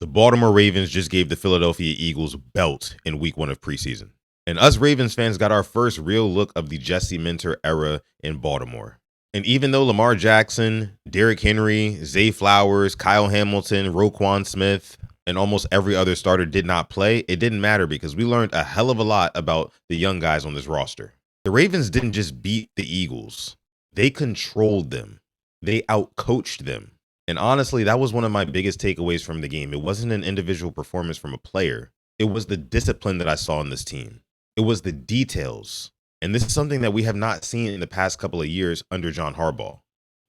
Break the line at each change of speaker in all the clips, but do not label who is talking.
The Baltimore Ravens just gave the Philadelphia Eagles belt in week 1 of preseason. And us Ravens fans got our first real look of the Jesse Minter era in Baltimore. And even though Lamar Jackson, Derrick Henry, Zay Flowers, Kyle Hamilton, Roquan Smith, and almost every other starter did not play, it didn't matter because we learned a hell of a lot about the young guys on this roster. The Ravens didn't just beat the Eagles. They controlled them. They outcoached them. And honestly, that was one of my biggest takeaways from the game. It wasn't an individual performance from a player. It was the discipline that I saw in this team. It was the details. And this is something that we have not seen in the past couple of years under John Harbaugh.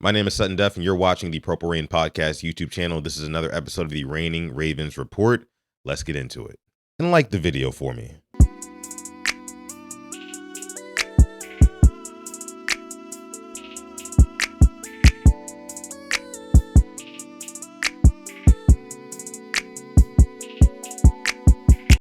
My name is Sutton Duff, and you're watching the Purple Rain Podcast YouTube channel. This is another episode of the Reigning Ravens Report. Let's get into it. And like the video for me.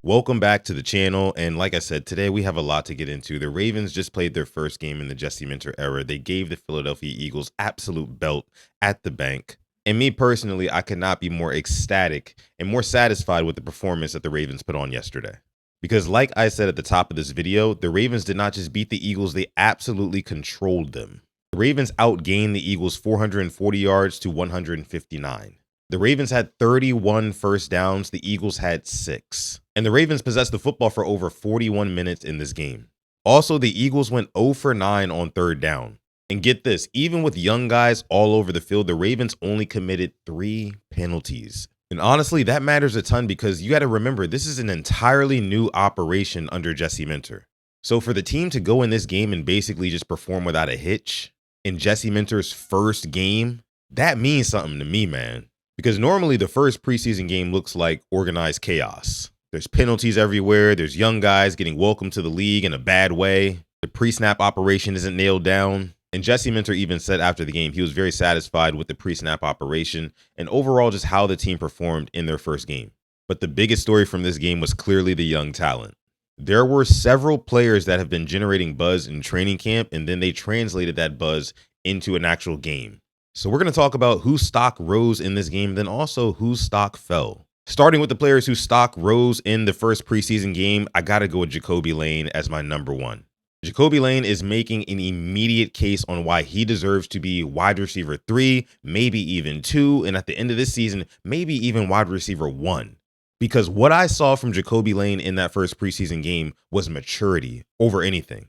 Welcome back to the channel, and like I said, today we have a lot to get into. The Ravens just played their first game in the Jesse Minter era. They gave the Philadelphia Eagles absolute belt at the bank. And me personally, I could not be more ecstatic and more satisfied with the performance that the Ravens put on yesterday. Because like I said at the top of this video, the Ravens did not just beat the Eagles, they absolutely controlled them. The Ravens outgained the Eagles 440 yards to 159. The Ravens had 31 first downs. The Eagles had 6. And the Ravens possessed the football for over 41 minutes in this game. Also, the Eagles went 0 for 9 on third down. And get this, even with young guys all over the field, the Ravens only committed 3 penalties. And honestly, that matters a ton because you got to remember, this is an entirely new operation under Jesse Minter. So for the team to go in this game and basically just perform without a hitch in Jesse Minter's first game, that means something to me, man. Because normally the first preseason game looks like organized chaos. There's penalties everywhere. There's young guys getting welcomed to the league in a bad way. The pre-snap operation isn't nailed down. And Jesse Minter even said after the game he was very satisfied with the pre-snap operation and overall just how the team performed in their first game. But the biggest story from this game was clearly the young talent. There were several players that have been generating buzz in training camp, and then they translated that buzz into an actual game. So we're going to talk about whose stock rose in this game, then also whose stock fell. Starting with the players whose stock rose in the first preseason game, I got to go with Jacoby Lane as my number one. Jacoby Lane is making an immediate case on why he deserves to be wide receiver 3, maybe even 2, and at the end of this season, maybe even wide receiver 1. Because what I saw from Jacoby Lane in that first preseason game was maturity over anything.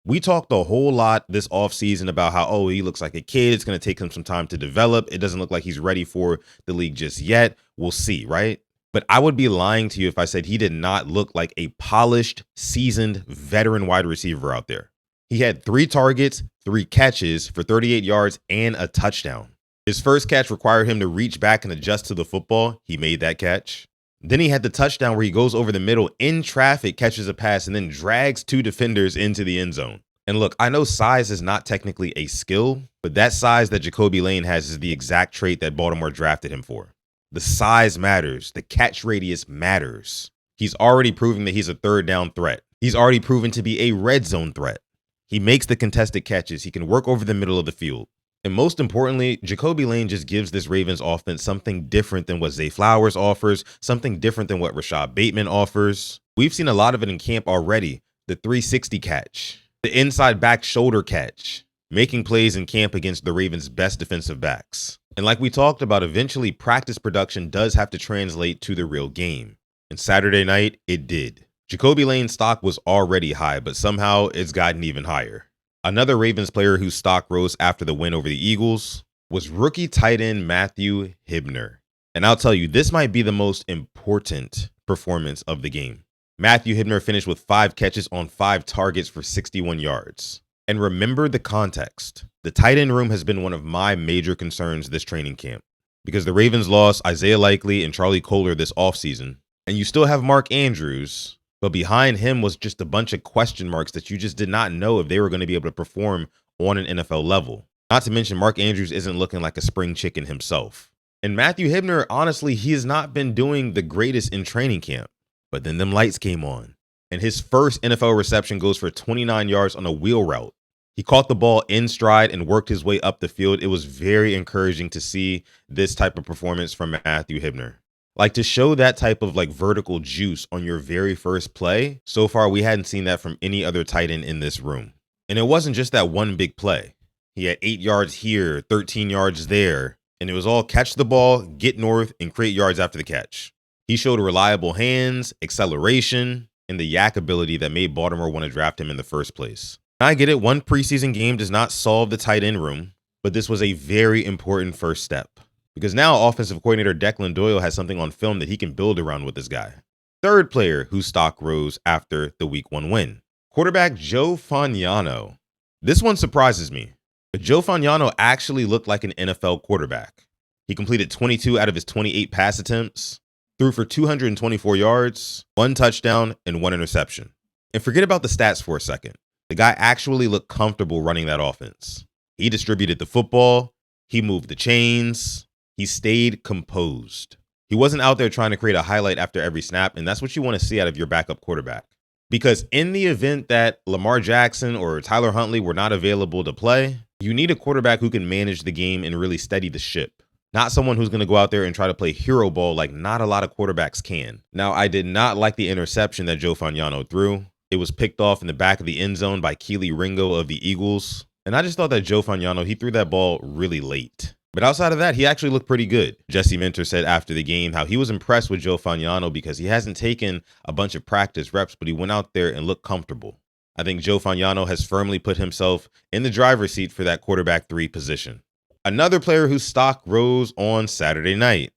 We talked a whole lot this offseason about how, oh, he looks like a kid. It's going to take him some time to develop. It doesn't look like he's ready for the league just yet. We'll see, right? But I would be lying to you if I said he did not look like a polished, seasoned, veteran wide receiver out there. He had 3 targets, 3 catches for 38 yards and a touchdown. His first catch required him to reach back and adjust to the football. He made that catch. Then he had the touchdown where he goes over the middle in traffic, catches a pass, and then drags 2 defenders into the end zone. And look, I know size is not technically a skill, but that size that Jacoby Lane has is the exact trait that Baltimore drafted him for. The size matters. The catch radius matters. He's already proving that he's a third down threat. He's already proven to be a red zone threat. He makes the contested catches. He can work over the middle of the field. And most importantly, Jacoby Lane just gives this Ravens offense something different than what Zay Flowers offers, something different than what Rashad Bateman offers. We've seen a lot of it in camp already. The 360 catch, the inside back shoulder catch, making plays in camp against the Ravens' best defensive backs. And like we talked about, eventually practice production does have to translate to the real game. And Saturday night, it did. Jacoby Lane's stock was already high, but somehow it's gotten even higher. Another Ravens player whose stock rose after the win over the Eagles was rookie tight end Matthew Hibner. And I'll tell you, this might be the most important performance of the game. Matthew Hibner finished with 5 catches on 5 targets for 61 yards. And remember the context. The tight end room has been one of my major concerns this training camp because the Ravens lost Isaiah Likely and Charlie Kolar this offseason. And you still have Mark Andrews. But behind him was just a bunch of question marks that you just did not know if they were going to be able to perform on an NFL level. Not to mention Mark Andrews isn't looking like a spring chicken himself. And Matthew Hibner, honestly, he has not been doing the greatest in training camp. But then them lights came on. And his first NFL reception goes for 29 yards on a wheel route. He caught the ball in stride and worked his way up the field. It was very encouraging to see this type of performance from Matthew Hibner. Like, to show that type of like vertical juice on your very first play, so far we hadn't seen that from any other tight end in this room. And it wasn't just that one big play. He had 8 yards here, 13 yards there, and it was all catch the ball, get north, and create yards after the catch. He showed reliable hands, acceleration, and the yak ability that made Baltimore want to draft him in the first place. I get it, one preseason game does not solve the tight end room, but this was a very important first step. Because now offensive coordinator Declan Doyle has something on film that he can build around with this guy. Third player whose stock rose after the week 1 win. Quarterback Joe Fagnano. This one surprises me, but Joe Fagnano actually looked like an NFL quarterback. He completed 22 out of his 28 pass attempts, threw for 224 yards, 1 touchdown, and 1 interception. And forget about the stats for a second. The guy actually looked comfortable running that offense. He distributed the football, he moved the chains, he stayed composed. He wasn't out there trying to create a highlight after every snap, and that's what you want to see out of your backup quarterback. Because in the event that Lamar Jackson or Tyler Huntley were not available to play, you need a quarterback who can manage the game and really steady the ship. Not someone who's going to go out there and try to play hero ball like not a lot of quarterbacks can. Now, I did not like the interception that Joe Fagnano threw. It was picked off in the back of the end zone by Keely Ringo of the Eagles. And I just thought that Joe Fagnano, he threw that ball really late. But outside of that, he actually looked pretty good. Jesse Minter said after the game how he was impressed with Joe Fagnano because he hasn't taken a bunch of practice reps, but he went out there and looked comfortable. I think Joe Fagnano has firmly put himself in the driver's seat for that quarterback 3 position. Another player whose stock rose on Saturday night.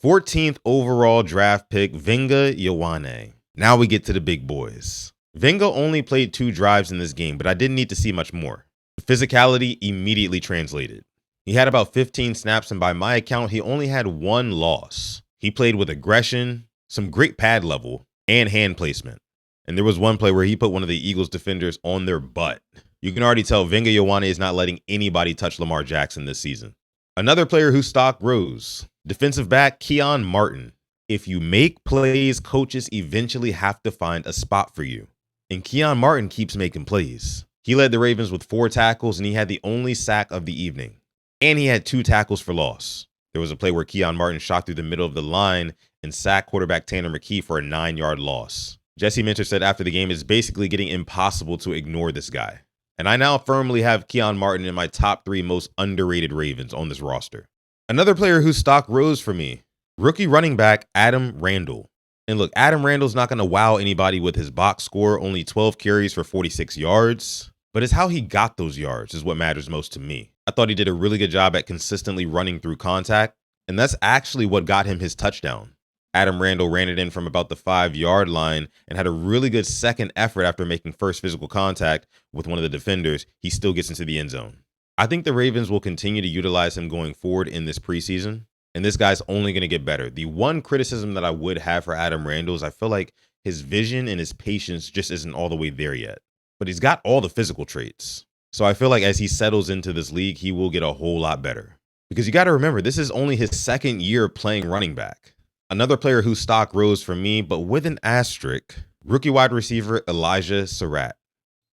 14th overall draft pick, Vinga Ioane. Now we get to the big boys. Vinga only played 2 drives in this game, but I didn't need to see much more. The physicality immediately translated. He had about 15 snaps, and by my account, he only had 1 loss. He played with aggression, some great pad level, and hand placement. And there was one play where he put one of the Eagles defenders on their butt. You can already tell Vinga Ioane is not letting anybody touch Lamar Jackson this season. Another player whose stock rose, defensive back Keon Martin. If you make plays, coaches eventually have to find a spot for you. And Keon Martin keeps making plays. He led the Ravens with 4 tackles, and he had the only sack of the evening. And he had 2 tackles for loss. There was a play where Keon Martin shot through the middle of the line and sacked quarterback Tanner McKee for a 9-yard loss. Jesse Minter said after the game, it's basically getting impossible to ignore this guy. And I now firmly have Keon Martin in my top 3 most underrated Ravens on this roster. Another player whose stock rose for me, rookie running back Adam Randall. And look, Adam Randall's not going to wow anybody with his box score, only 12 carries for 46 yards. But it's how he got those yards is what matters most to me. I thought he did a really good job at consistently running through contact, and that's actually what got him his touchdown. Adam Randall ran it in from about the 5-yard line and had a really good second effort after making first physical contact with one of the defenders. He still gets into the end zone. I think the Ravens will continue to utilize him going forward in this preseason, and this guy's only going to get better. The one criticism that I would have for Adam Randall is I feel like his vision and his patience just isn't all the way there yet. But he's got all the physical traits. So I feel like as he settles into this league, he will get a whole lot better. Because you got to remember, this is only his 2nd year playing running back. Another player whose stock rose for me, but with an asterisk, rookie wide receiver Elijah Surratt.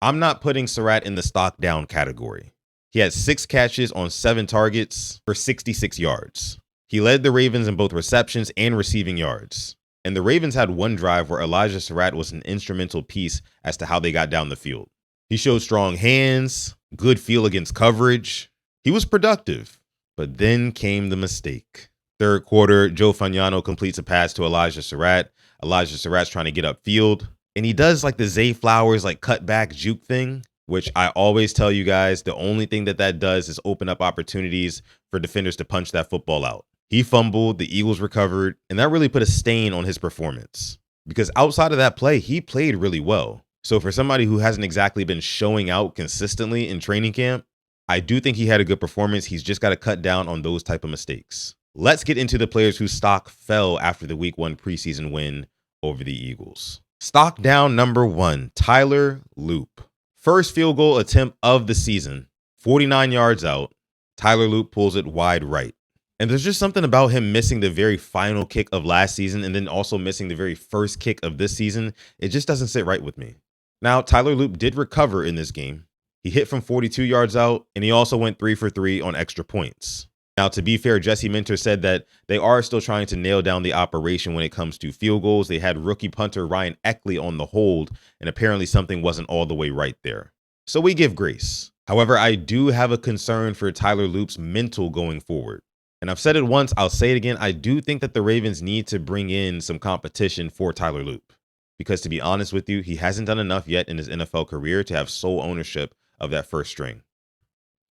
I'm not putting Surratt in the stock down category. He had 6 catches on 7 targets for 66 yards. He led the Ravens in both receptions and receiving yards. And the Ravens had one drive where Elijah Surratt was an instrumental piece as to how they got down the field. He showed strong hands, good feel against coverage. He was productive, but then came the mistake. 3rd quarter, Joe Fagnano completes a pass to Elijah Surratt. Elijah Surratt's trying to get upfield, and he does like the Zay Flowers like cut back juke thing, which I always tell you guys, the only thing that does is open up opportunities for defenders to punch that football out. He fumbled, the Eagles recovered, and that really put a stain on his performance. Because outside of that play, he played really well. So for somebody who hasn't exactly been showing out consistently in training camp, I do think he had a good performance. He's just got to cut down on those type of mistakes. Let's get into the players whose stock fell after the week 1 preseason win over the Eagles. Stock down number 1, Tyler Loop. First field goal attempt of the season, 49 yards out. Tyler Loop pulls it wide right. And there's just something about him missing the very final kick of last season and then also missing the very first kick of this season. It just doesn't sit right with me. Now, Tyler Loop did recover in this game. He hit from 42 yards out, and he also went 3 for 3 on extra points. Now, to be fair, Jesse Minter said that they are still trying to nail down the operation when it comes to field goals. They had rookie punter Ryan Eckley on the hold, and apparently something wasn't all the way right there. So we give grace. However, I do have a concern for Tyler Loop's mental going forward. And I've said it once, I'll say it again. I do think that the Ravens need to bring in some competition for Tyler Loop. Because to be honest with you, he hasn't done enough yet in his NFL career to have sole ownership of that first string.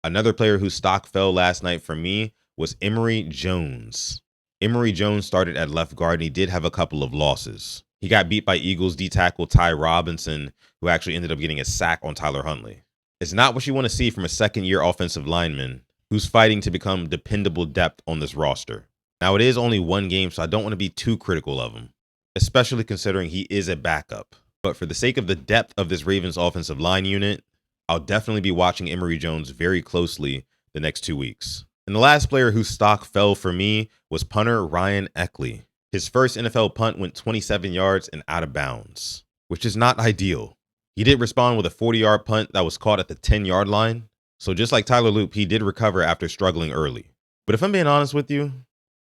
Another player whose stock fell last night for me was Emory Jones. Emory Jones started at left guard and he did have a couple of losses. He got beat by Eagles D tackle Ty Robinson, who actually ended up getting a sack on Tyler Huntley. It's not what you want to see from a second-year offensive lineman who's fighting to become dependable depth on this roster. Now, it is only one game, so I don't want to be too critical of him, especially considering he is a backup. But for the sake of the depth of this Ravens offensive line unit, I'll definitely be watching Emory Jones very closely the next 2 weeks. And the last player whose stock fell for me was punter Ryan Eckley. His first NFL punt went 27 yards and out of bounds, which is not ideal. He did respond with a 40-yard punt that was caught at the 10-yard line. So just like Tyler Loop, he did recover after struggling early. But if I'm being honest with you,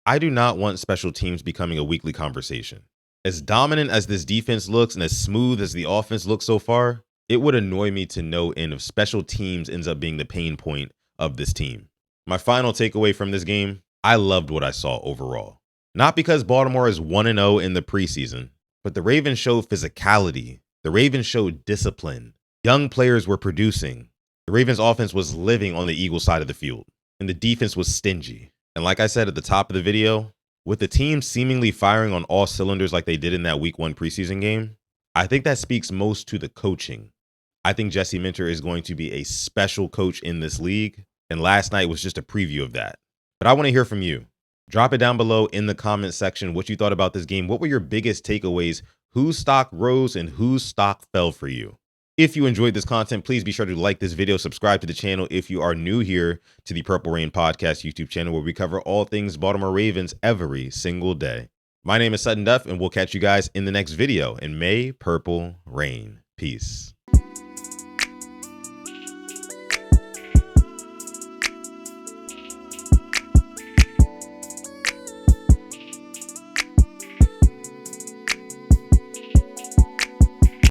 I do not want special teams becoming a weekly conversation. As dominant as this defense looks and as smooth as the offense looks so far, it would annoy me to no end if special teams ends up being the pain point of this team. My final takeaway from this game, I loved what I saw overall. Not because Baltimore is 1-0 in the preseason, but the Ravens showed physicality. The Ravens showed discipline. Young players were producing. The Ravens offense was living on the Eagles side of the field, and the defense was stingy. And like I said at the top of the video, with the team seemingly firing on all cylinders like they did in that week 1 preseason game, I think that speaks most to the coaching. I think Jesse Minter is going to be a special coach in this league, and last night was just a preview of that. But I want to hear from you. Drop it down below in the comment section what you thought about this game. What were your biggest takeaways? Whose stock rose and whose stock fell for you? If you enjoyed this content, please be sure to like this video, subscribe to the channel if you are new here to the Purple Rain Podcast YouTube channel, where we cover all things Baltimore Ravens every single day. My name is Sutton Duff, and we'll catch you guys in the next video. And may purple rain. Peace.